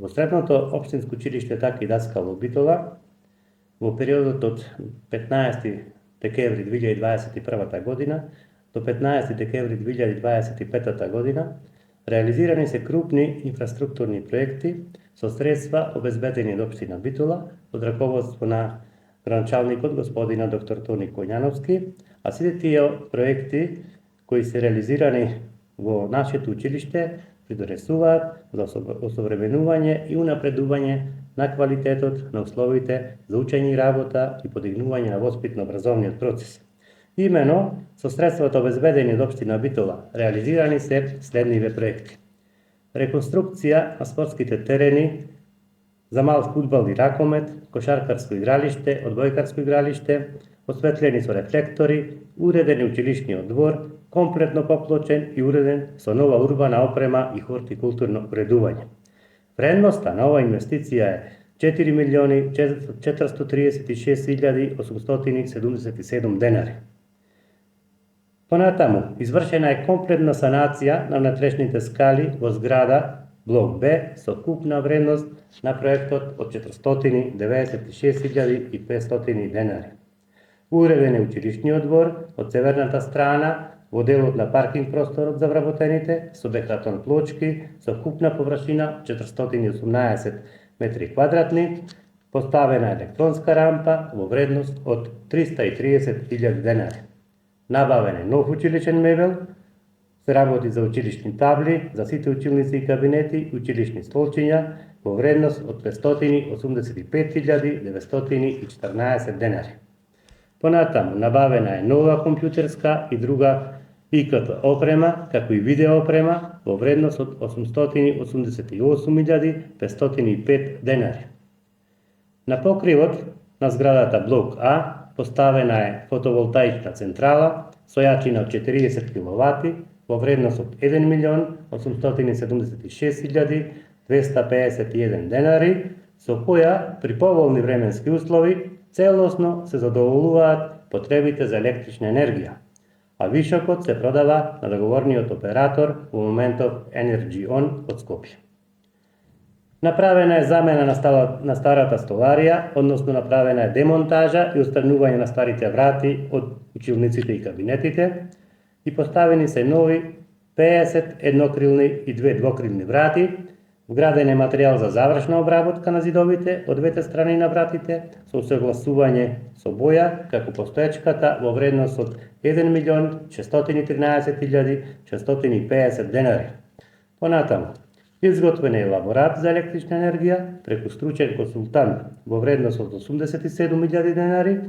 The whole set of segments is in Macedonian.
Во средното општинско училиште Таки Даскал во Битола, во периодот од 15 декември 2021 година до 15 декември 2025 година, реализирани се крупни инфраструктурни проекти со средства обезбедени од општина Битола под раководство на градоначалникот господина доктор Тони Коњановски, а сите тие проекти кои се реализирани во нашето училиште придонесуваат за осовременување и унапредување на квалитетот на условите за учење и работа и подигнување на воспитно-образовниот процес. Имено, со средствата обезбедени од општина Битола, реализирани се следниве проекти. Реконструкција на спортските терени за мал фудбал и ракомет, кошаркарско игралиште, одбојкарско игралиште, осветлени со рефлектори, уреден училишниот двор, комплетно поплочен и уреден со нова урбана опрема и хортикултурно уредување. Вредноста на оваа инвестиција е 4.436.877 денари. Понатаму, извршена е комплетна санација на внатрешните скали во зграда Блок Б со купна вредност на проектот од 496.500 денари. Уреден е училишниот двор од северната страна во делот на паркинг просторот за вработените со бетон плочки со купна површина 418 метри квадратни, поставена електронска рампа во вредност од 330.000 денари. Набавен е нов училишен мебел, се работи за училишни табли, за сите училници и кабинети, училишни столчиња во вредност од 585.914 денари. Понатаму, набавена е нова компјутерска и друга ИКТ опрема, како и видео опрема во вредност од 888.505 денари. На покривот на зградата Блок А поставена е фотоволтаична централа со јачина од 40 киловати во вредност од 1.876.251 денари, со која при поволни временски услови целосно се задоволуваат потребите за електрична енергија, а вишокот се продава на договорниот оператор во моментов Energy-On од Скопје. Направена е замена на старата столарија, односно направена е демонтажа и отстранување на старите врати од училниците и кабинетите и поставени се нови 50 еднокрилни и 2 двокрилни врати. Вграден е материјал за завршна обработка на зидовите од двете страни на вратите со усогласување со боја, како постоечката во вредност од 1.613.650 денари. Понатаму, изготвен е елаборат за електрична енергија преку стручен консултант во вредност од 87.000 денари.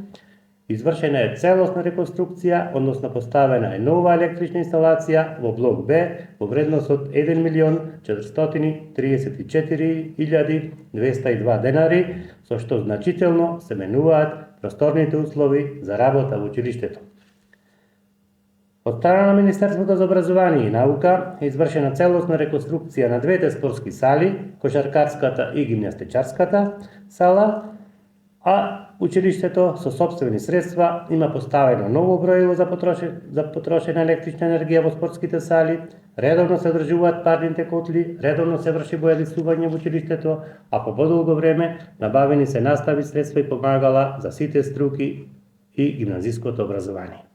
Извршена е целосна реконструкција, односно поставена е нова електрична инсталација во Блок Б во вредност од 1.434.202 денари, со што значително се менуваат просторните услови за работа во училиштето. Од страна на Министерството за образование и наука е извршена целосна реконструкција на двете спортски сали, кошаркарската и гимнастичарската сала, а училиштето со сопствени средства има поставено ново броило за потрошена електрична енергија во спортските сали, редовно се одржуваат парните котли, редовно се врши бојадисување во училиштето, а по подолго време набавени се наставни средства и помагала за сите струки и гимназиското образование.